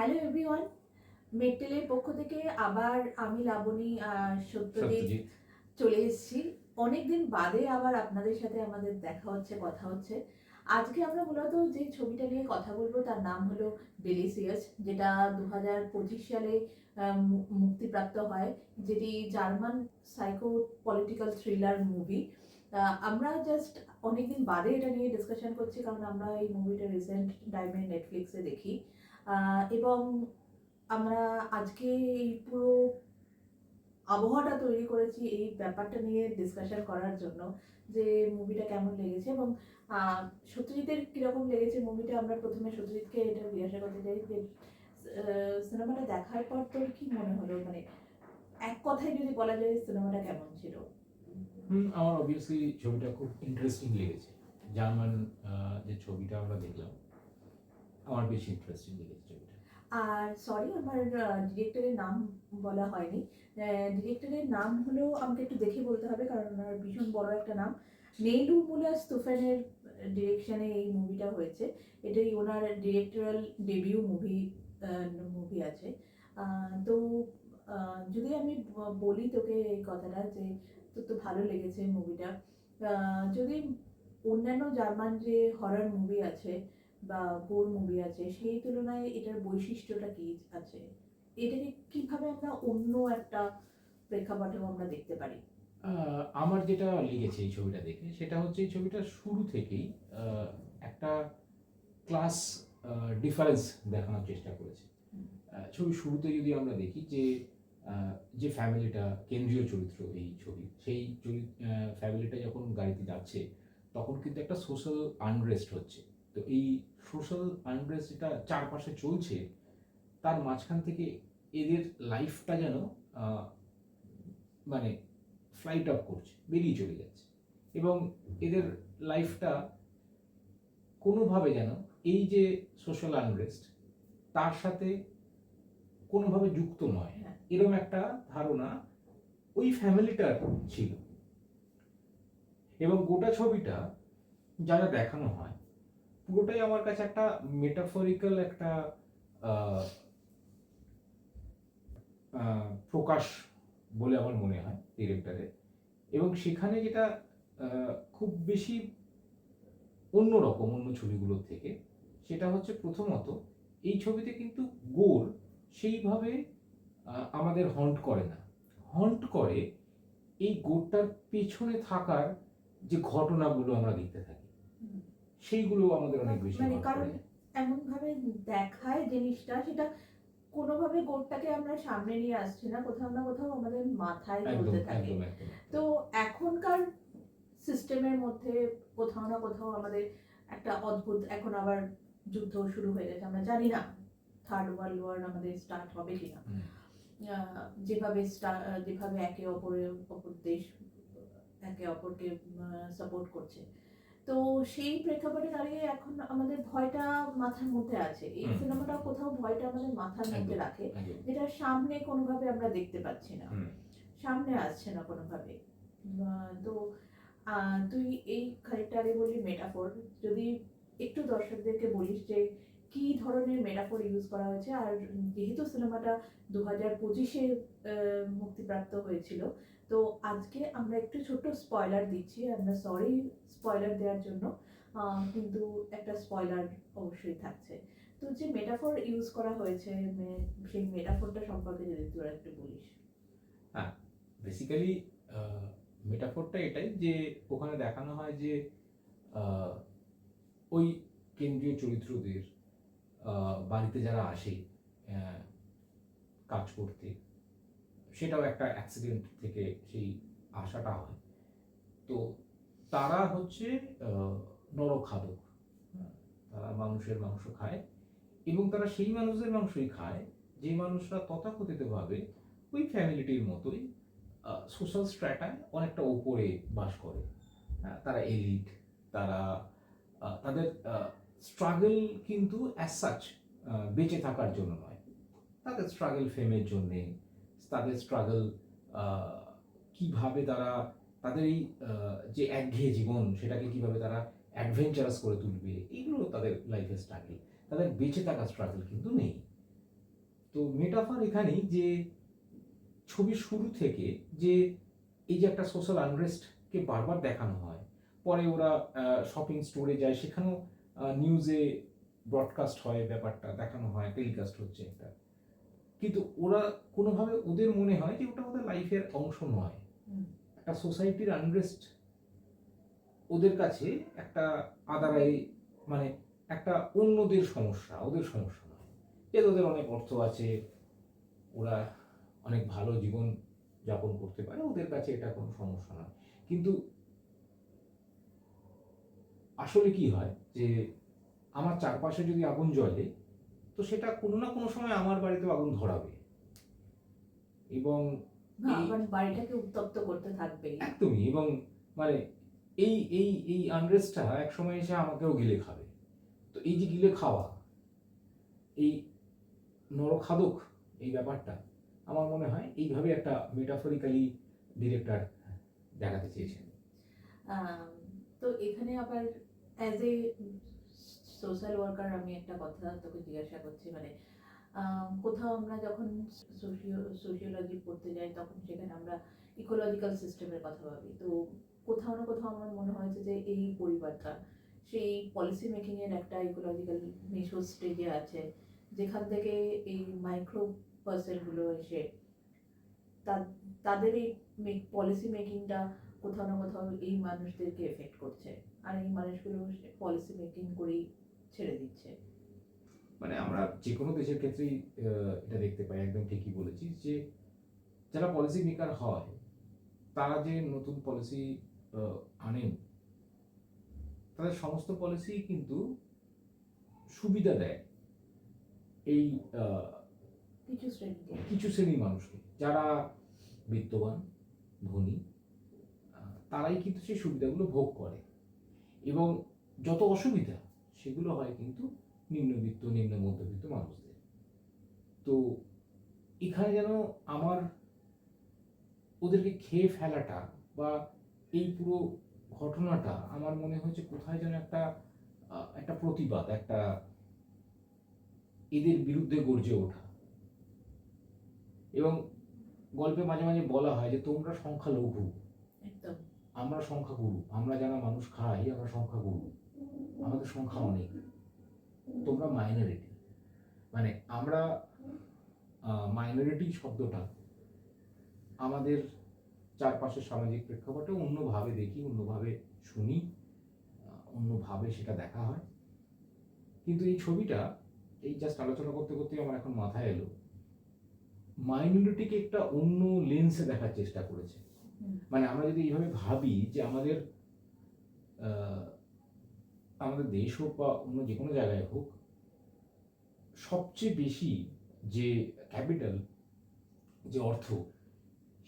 Hello everyone, মেট্টেলের পক্ষ থেকে আবার আমি লাবণী আর সত্যজিৎ সত্যজিৎ। চলে এসেছি। অনেকদিন বাদে আবার আপনাদের সাথে আমাদের দেখা হচ্ছে, কথা হচ্ছে। আজকে আমরা মূলত যে ছবিটা নিয়ে কথা বলবো তার নাম হলো ডেলিসিয়াস, যেটা 2025 সালে মুক্তিপ্রাপ্ত হয়, যেটি German psycho political thriller movie. আমরা জাস্ট অনেকদিন বাদে এটা নিয়ে ডিসকাশন করছি, কারণ আমরা এই মুভিটা রিসেন্ট টাইমে নেটফ্লিক্সে দেখি। এবং আমরা আজকে এই পুরো আবহাওয়াটা তৈরি করেছি এই ব্যাপারটা নিয়ে ডিসকাশন করার জন্য, যে মুভিটা কেমন লেগেছে এবং সত্যজিতের কিরকম লেগেছে মুভিটা। আমরা প্রথমে সত্যজিৎকে এটা জিজ্ঞাসা করতে চাই যে সিনেমাটা দেখার পর তোর কি মনে হলো, মানে এক কথায় যদি বলা যায় সিনেমাটা কেমন ছিল? আমার অবভিয়াসলি ছবিটা খুব ইন্টারেস্টিং লেগেছে। জার্মান যে ছবিটা আমরা দেখলাম, আমার বেশি ইন্টারেস্টিং লেগেছে ছবিটা। আর সরি, আমার ডিরেক্টরের নাম বলা হয়নি। ডিরেক্টরের নাম হলো, আমাকে একটু দেখে বলতে হবে কারণ ওনার ভীষণ বড় একটা নাম। নেলু মুলার স্টুফেনের ডিরেকশনে এই মুভিটা হয়েছে। এটাই ওনার ডিরেক্টরাল ডেবিউ মুভি আছে। তো যদি আমি বলি তোকে এই কথাটা, যে তোর তো ভালো লেগেছে মুভিটা, যদি অন্যান্য জার্মান যে হরর মুভি আছে বা গোর মুভি আছে সেই তুলনায় এটার বৈশিষ্ট্যটা কি আছে, এটাকে কিভাবে আমরা অন্য একটা প্রেক্ষাপটেও আমরা দেখতে পারি? আমার যেটা লেগেছে এই ছবিটা দেখে সেটা হচ্ছে এই ছবিটা শুরু থেকেই একটা ক্লাস ডিফারেন্স দেখানোর চেষ্টা করেছে। ছবির শুরুতে যদি আমরা দেখি যে যে ফ্যামিলিটা কেন্দ্রীয় চরিত্র এই ছবি, সেই ফ্যামিলিটা যখন গাড়িতে যাচ্ছে তখন কিন্তু একটা সোশ্যাল আনরেস্ট হচ্ছে। তো এই সোশ্যাল আনরেস্ট যেটা চারপাশে চলছে তার মাঝখান থেকে এদের লাইফটা যেন মানে ফ্লাইট অফ করছে, বেরিয়ে চলে যাচ্ছে, এবং এদের লাইফটা কোনোভাবে যেন এই যে সোশ্যাল আনরেস্ট তার সাথে কোনোভাবে যুক্ত নয়, এরকম একটা ধারণা ওই ফ্যামিলিটার ছিল। এবং গোটা ছবিটা যারা দেখানো হয় পুরোটাই আমার কাছে একটা মেটাফরিক্যাল একটা প্রকাশ বলে আমার মনে হয় ডিরেক্টরের। এবং সেখানে যেটা খুব বেশি অন্যরকম অন্য ছবিগুলোর থেকে, সেটা হচ্ছে প্রথমত এই ছবিতে কিন্তু গোর সেইভাবে আমাদের হন্ট করে না। হন্ট করে এই গোরটার পেছনে থাকার যে ঘটনাগুলো আমরা দেখতে থাকি, সেইগুলো আমাদের অনেক বেশি মানে হন্ট কারণ করে। এমন ভাবে দেখায় জিনিসটা, সেটা কোনোভাবে গোটটাকে আমরা সামনে নিয়ে আসছি না, কোথাও না কোথাও আমাদের মাথায় একদম চলতে থাকে। একদম একদম। তো এখনকার সিস্টেমের মধ্যে কোথাও না কোথাও আমাদের একটা অদ্ভুত, এখন আবার যুদ্ধ শুরু হয়ে গেছে, আমরা জানি না থার্ড ওয়ার্ল্ড ওয়ার আমাদের স্টার্ট হবে কিনা। যেভাবে যেভাবে অপর দেশ একে অপরকে সাপোর্ট করছে, তো সেই প্রেক্ষাপটে দাঁড়িয়ে এখন আমাদের ভয়টা মাথার মধ্যে আছে। এই সিনেমাটা কোথাও ভয়টা আমাদের মাথার মধ্যে রাখে, যেটা সামনে কোনোভাবে আমরা দেখতে পাচ্ছি না, সামনে আসছে না কোনোভাবে। তো তুই এই খানিকটা আগে বললি মেটাফোর, যদি একটু দর্শকদেরকে বলিস যে কি ধরনের মেটাফোর ইউজ করা হয়েছে। আর যেহেতু সিনেমাটা 2025-এ মুক্তিপ্রাপ্ত হয়েছিল, তো আজকে আমরা একটু ছোট্ট স্পয়লার দিচ্ছি, আমরা সরি স্পয়লার দেওয়ার জন্য, কিন্তু একটা স্পয়লার অবশ্যই থাকছে। তো যে মেটাফোর ইউজ করা হয়েছে, সেই মেটাফোরটা সম্পর্কে যদি তোরা একটু বলিস। হ্যাঁ, বেসিক্যালি মেটাফোরটা এটাই যে ওখানে দেখানো হয় যে ওই কেন্দ্রীয় চরিত্রদের বাড়িতে যারা আসে কাজ করতে, সেটাও একটা অ্যাক্সিডেন্ট থেকে সেই আশাটা হয়। তো তারা হচ্ছে নরখাদক, তারা মানুষের মাংস খায়, এবং তারা সেই মানুষদের মাংসই খায় যে মানুষরা তথাকথিতভাবে ওই ফ্যামিলিটির মতোই সোশ্যাল স্ট্র্যাটায় অনেকটা ওপরে বাস করে। হ্যাঁ, তারা এলিট, তারা তাদের স্ট্রাগল কিন্তু অ্যাজ সাচ বেঁচে থাকার জন্য নয়, তাদের স্ট্রাগল ফেমের জন্যে, তাদের স্ট্রাগল কিভাবে তারা তাদের এই যে একঘেয়ে জীবন সেটাকে কিভাবে তারা অ্যাডভেঞ্চারাস করে তুলবে, এইগুলো তাদের লাইফের স্ট্রাগল। তাদের বেঁচে থাকার স্ট্রাগল কিন্তু নেই। মেটাফর এখানেই যে ছবির শুরু থেকে যে এই যে একটা সোশ্যাল আনরেস্টকে বারবার দেখানো হয়, পরে ওরা শপিং স্টোরে যায়, সেখানেও নিউজে ব্রডকাস্ট হয়, ব্যাপারটা দেখানো হয়, টেলিকাস্ট হচ্ছে একটা, কিন্তু ওরা কোনোভাবে ওদের মনে হয় যে ওটা ওদের লাইফের অংশ নয়। একটা সোসাইটির আনরেস্ট ওদের কাছে একটা আদারাই, মানে একটা অন্যদের সমস্যা, ওদের সমস্যা নয়। যে ওদের অনেক অর্থ আছে, ওরা অনেক ভালো জীবন যাপন করতে পারে, ওদের কাছে এটা কোনো সমস্যা নয়। কিন্তু আসলে কি হয় যে আমার চারপাশে যদি আগুন জ্বলে, তো সেটা কোনো না কোনো সময় আমার বাড়িতেও আগুন ধরাবে, এবং মানে বাড়িটাকে উত্তপ্ত করতে থাকবে একদমই। এবং মানে এই এই এই আনরেস্টটা এক সময় এসে আমাকেও গিলে খাবে। তো এই যে গিলে খাওয়া, এই নরখাদক, এই ব্যাপারটা আমার মনে হয় এইভাবে একটা মেটাফরিক্যালি ডিরেক্টর দেখাতে চেয়েছেন। তো এখানে আবার অ্যাজ এ সোশ্যাল ওয়ার্কার আমি একটা কথা তোকে জিজ্ঞাসা করছি, মানে কোথাও আমরা যখন সোশিওলজি পড়তে যাই তখন সেখানে আমরা ইকোলজিক্যাল সিস্টেমের কথা ভাবি। তো কোথাও না কোথাও আমার মনে হয়েছে যে এই পরিবারটা সেই পলিসি মেকিং এর একটা ইকোলজিক্যাল মেশো স্টেজে আছে, যেখান থেকে এই মাইক্রো পার্সনগুলো এসে তাদের এই পলিসি মেকিংটা কোথাও না কোথাও এই মানুষদেরকে এফেক্ট করছে, আর এই মানুষগুলো পলিসি মেকিং করেই ছেড়ে দিচ্ছে। মানে আমরা যে কোনো দেশের ক্ষেত্রেই এটা দেখতে পাই, একদম ঠিকই বলেছিস, যে যারা পলিসি মেকার হয় তারা যে নতুন পলিসি আনেন, তাদের সমস্ত পলিসি কিন্তু সুবিধা দেয় এই কিছু শ্রেণীর মানুষকে, যারা বিত্তবান, ধনী, তারাই কিন্তু সেই সুবিধাগুলো ভোগ করে, এবং যত অসুবিধা সেগুলো হয় কিন্তু নিম্নবিত্ত, নিম্ন মধ্যবিত্ত মানুষদের। তো এখানে যেন আমার ওদেরকে খেয়ে ফেলাটা বা এই পুরো ঘটনাটা আমার মনে হয়েছে কোথায় যেন একটা একটা প্রতিবাদ, একটা এদের বিরুদ্ধে গর্জে ওঠা। এবং গল্পে মাঝে মাঝে বলা হয় যে তোমরা সংখ্যালঘু, আমরা সংখ্যাগুরু, আমরা যারা মানুষ খাই আমরা সংখ্যাগুরু, আমাদের সংখ্যা অনেক, তোমরা মাইনরিটি। মানে আমরা মাইনরিটি শব্দটা আমাদের চারপাশের সামাজিক প্রেক্ষাপটে অন্যভাবে দেখি, অন্যভাবে শুনি, অন্যভাবে সেটা দেখা হয়। কিন্তু এই ছবিটা, এই জাস্ট আলোচনা করতে করতে আমার এখন মাথায় এলো, মাইনরিটিকে একটা অন্য লেন্সে দেখার চেষ্টা করেছে। মানে আমরা যদি এইভাবে ভাবি যে আমাদের আমাদের দেশ হোক বা অন্য যে কোনো জায়গায় হোক, সবচেয়ে বেশি যে ক্যাপিটাল, যে অর্থ,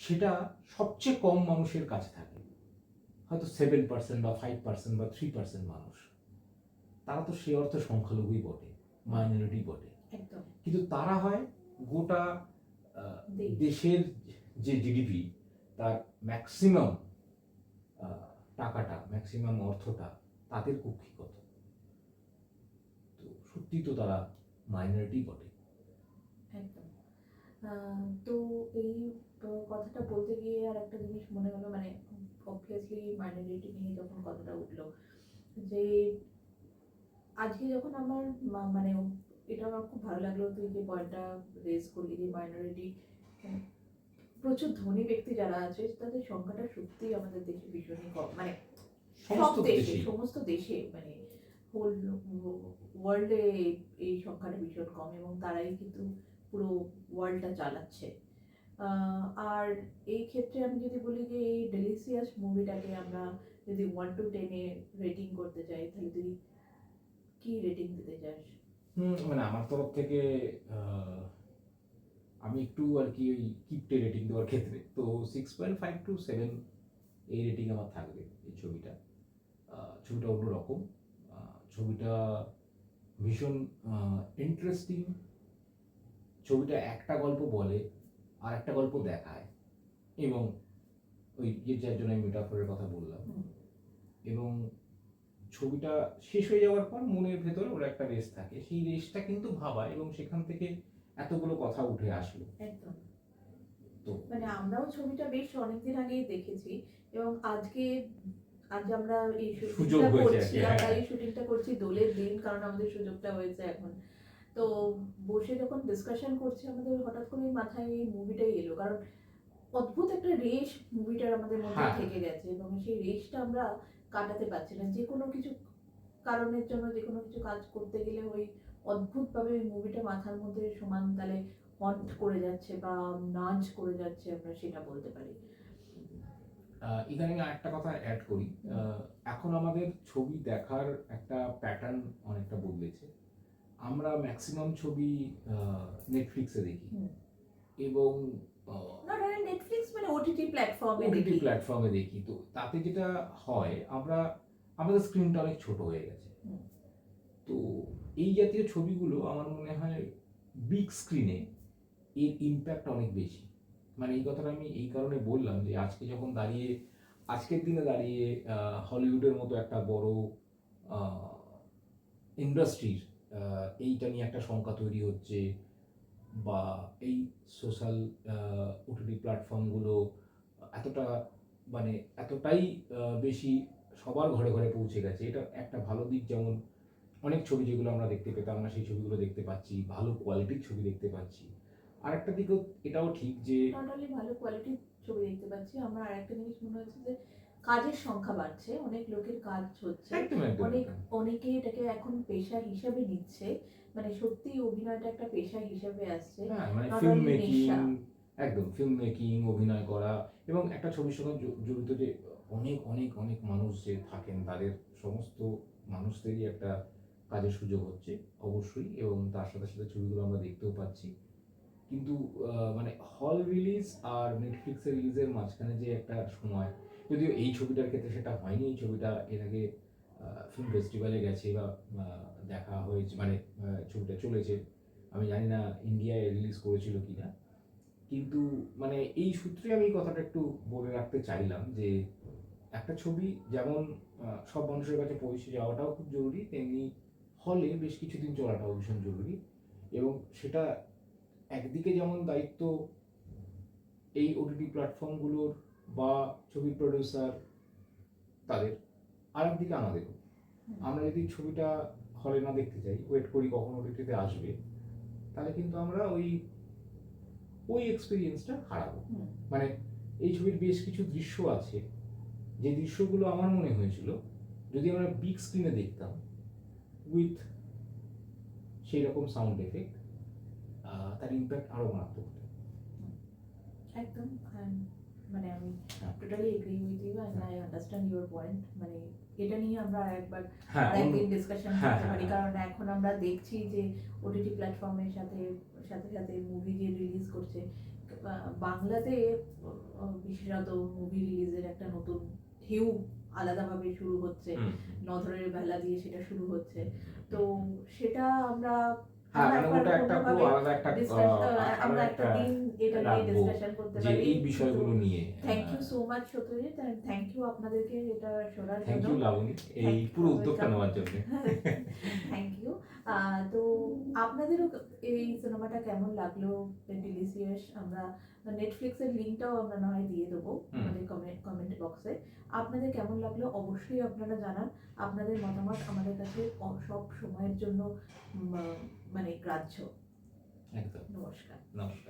সেটা সবচেয়ে কম মানুষের কাছে থাকে, হয়তো 7% বা 5% বা 3% মানুষ। তারা তো সে অর্থে সংখ্যালঘুই বটে, মাইনরিটি বটে, কিন্তু তারা হয় গোটা দেশের যে জিডিপি তার ম্যাক্সিমাম টাকাটা, ম্যাক্সিমাম অর্থটা তাদের কক্ষিগত। তো সত্যি তো তারা মাইনরিটি বটে। একদম। তো এই কথাটা বলতে গিয়ে আর একটা জিনিস মনে হলো, মানে অবভিয়াসলি মাইনরিটি নিয়ে যখন কথাটা উঠলো, যে আজকে যখন আমার মানে এটা আমার খুব ভালো লাগলো তুই যে পয়েন্টটা রেজ করলি, যে মাইনরিটি প্রচুর ধনী ব্যক্তি যারা আছে তাদের সংখ্যাটা সত্যি আমাদের দেশে ভীষণই কম, মানে সমস্ত দেশে মানে হোল ওয়ার্ল্ডে এই সংখ্যাটা ভীষণ কম, এবং তারাই কিন্তু পুরো ওয়ার্ল্ডটা চালাচ্ছে। আর এই ক্ষেত্রে আমি যদি বলি যে এই ডেলিসিয়াস মুভিটাকে আমরা যদি 1 to 10 এ রেটিং করতে চাই, তাহলে তুই কি রেটিং দিতে চাস? মানে আমার তরফ থেকে আমি একটু আর কি ওই কিপটে রেটিং দেওয়ার ক্ষেত্রে তো 6.5 to 7 এই রেটিং আমার থাকবে। এই ছবিটা অন্যরকম, ছবিটা ভীষণ ইন্টারেস্টিং। ছবিটা একটা গল্প বলে আর একটা গল্প দেখায়, এবং ওই যার জন্য আমি মেটাফরের কথা বললাম, এবং ছবিটা শেষ হয়ে যাওয়ার পর মনের ভেতরে ওর একটা রেস থাকে, সেই রেসটা কিন্তু ভাবা, এবং সেখান থেকে এতগুলো কথা উঠে আসলো। একদম। তো মানে আমরাও ছবিটা বেশ অনেকদিন আগেই দেখেছি এবং আজ আমরা এই সুযোগ শুটিংটা হয়েছে আর করছি, কি, আমরা হ্যাঁ। এই শুটিংটা করছি দোলের দিন, কারণ আমাদের সুযোগটা হয়েছে এখন। তো বসে যখন ডিসকাশন করছি আমাদের হঠাৎ করে মাথায় এই মুভিটাই এলো, কারণ অদ্ভুত একটা রেশ মুভিটার আমাদের মধ্যে হ্যাঁ, থেকে গেছে এবং সেই রেশটা আমরা কাটাতে পারছি না। যে কোনো কিছু কারণের জন্য যে কোনো কিছু কাজ করতে গেলে ওই অদ্ভুতভাবে ওই মুভিটা মাথার মধ্যে সমান তালে হন্ট করে যাচ্ছে বা নাচ করে যাচ্ছে, আমরা সেটা বলতে পারি। এখানে আমি আরেকটা কথা অ্যাড করি। এখন আমাদের ছবি দেখার একটা প্যাটার্ন অনেকটা বদলেছে। আমরা ম্যাক্সিমাম ছবি নেটফ্লিক্সে দেখি হুম। এবং নট অনলি নেটফ্লিক্স, মানে ওটিটি প্ল্যাটফর্মে ওটিটি দেখি। প্ল্যাটফর্মে দেখি। তো তাতে যেটা হয়, আমাদের স্ক্রিনটা অনেক ছোট হয়ে গেছে। হুম। তো এই জাতীয় ছবিগুলো আমার মনে হয় বিগ স্ক্রিনে এর ইম্প্যাক্ট অনেক বেশি। মানে এই কথাটা আমি এই কারণে বললাম যে আজকের দিনে দাঁড়িয়ে হলিউডের মতো একটা বড় ইন্ডাস্ট্রির এইটা নিয়ে একটা শঙ্কা তৈরি হচ্ছে, বা এই সোশ্যাল ওটিটি প্ল্যাটফর্মগুলো এতটা মানে এতটাই বেশি সবার ঘরে ঘরে পৌঁছে গেছে। এটা একটা ভালো দিক, যেমন অনেক ছবি যেগুলো আমরা দেখতে পেতাম না সেই ছবিগুলো দেখতে পাচ্ছি, ভালো কোয়ালিটির ছবি দেখতে পাচ্ছি। আর একটা দিকও এটাও ঠিক যে নট অনলি ভালো কোয়ালিটির ছবি দেখতে পাচ্ছি, আমার আরেকটা জিনিস মনে হচ্ছে যে কাজের সংখ্যা বাড়ছে, অনেক লোকের কাজ হচ্ছে, একদম একদম অনেকে এটাকে এখন পেশা হিসাবে নিচ্ছে, মানে সত্যি অভিনয়টা একটা পেশা হিসাবে আসছে, হ্যাঁ, মানে not ফিল্ম only মেকিং, নেশা। একদম ফিল্ম মেকিং, অভিনয় করা, এবং একটা ছবির সঙ্গে জড়িত যে অনেক অনেক অনেক মানুষ যে থাকেন, তাদের সমস্ত মানুষদেরই একটা কাজের সুযোগ হচ্ছে অবশ্যই, এবং তার সাথে সাথে ছবিগুলো আমরা দেখতেও পাচ্ছি। কিন্তু মানে হল রিলিজ আর নেটফ্লিক্সের রিলিজের মাঝখানে যে একটা সময়, যদিও এই ছবিটার ক্ষেত্রে সেটা হয়নি, এই ছবিটা এর আগে ফিল্ম ফেস্টিভ্যালে গেছে বা দেখা হয়েছে, মানে ছবিটা চলেছে, আমি জানি না ইন্ডিয়ায় রিলিজ করেছিল কিনা। কিন্তু মানে এই সূত্রে আমি এই কথাটা একটু বলে রাখতে চাইলাম যে একটা ছবি যেমন সব মানুষের কাছে পৌঁছে যাওয়াটাও খুব জরুরি, তেমনি হলে বেশ কিছুদিন চলাটাও ভীষণ জরুরি। এবং সেটা একদিকে যেমন দায়িত্ব এই ওটিটি প্ল্যাটফর্মগুলোর বা ছবি প্রডিউসার তাদের, আর একদিকে আমাদেরও। আমরা যদি ছবিটা হলে না দেখতে চাই, ওয়েট করি কখন ওটিটিতে আসবে, তাহলে কিন্তু আমরা ওই এক্সপিরিয়েন্সটা হারাবো। মানে এই ছবির বেশ কিছু দৃশ্য আছে, যে দৃশ্যগুলো আমার মনে হয়েছিল যদি আমরা বিগ স্ক্রিনে দেখতাম উইথ সেই রকম সাউন্ড এফেক্ট, তার ইম্প্যাক্ট আরো মারাত্মক হতো। একদম, মানে আমি হ্যাঁ। Totally agree with you and I understand your point. মানে এটা নিয়ে আমরা হ্যাঁ, আরেকদিন ডিসকাশন হ্যাঁ, করতে পারি, হ্যাঁ। কারণ এখন আমরা দেখছি যে ওটিটি প্ল্যাটফর্মের সাথে সাথে সাথে মুভি যে রিলিজ করছে, বাংলাতে বিশেষত মুভি রিলিজের একটা নতুন ঢেউ আলাদাভাবে শুরু হচ্ছে, নজরের বেলা দিয়ে সেটা শুরু হচ্ছে। তো সেটা আমরা হ্যাঁ, মানে একবার ওটা একটা পুরো অন্যভাবে আলাদা একটা আমরা আলাদা একটা একটা দিন এটা নিয়ে রাখবো ডিসকাশন করতে যে পারি। এই বিষয়গুলো নিয়ে। Thank you so much Satyajit, and thank you আপনাদেরকে এটা শোনার থ্যাংক জন্য। ইউ লাবণী, এই Thank you, পুরো উদ্যোগটা welcome. নেওয়ার জন্য। Thank you. তো আপনাদেরও এই সিনেমাটা কেমন লাগলো ডিলিসিয়াস, আমরা নেটফ্লিক্সের লিঙ্কটাও আমরা না হয় দিয়ে দেবো আমাদের কমেন্ট বক্সে। আপনাদের কেমন লাগলো অবশ্যই আপনারা জানান। আপনাদের মতামত আমাদের কাছে সব সময়ের জন্য মানে গ্রাহ্য। একদম। নমস্কার। নমস্কার।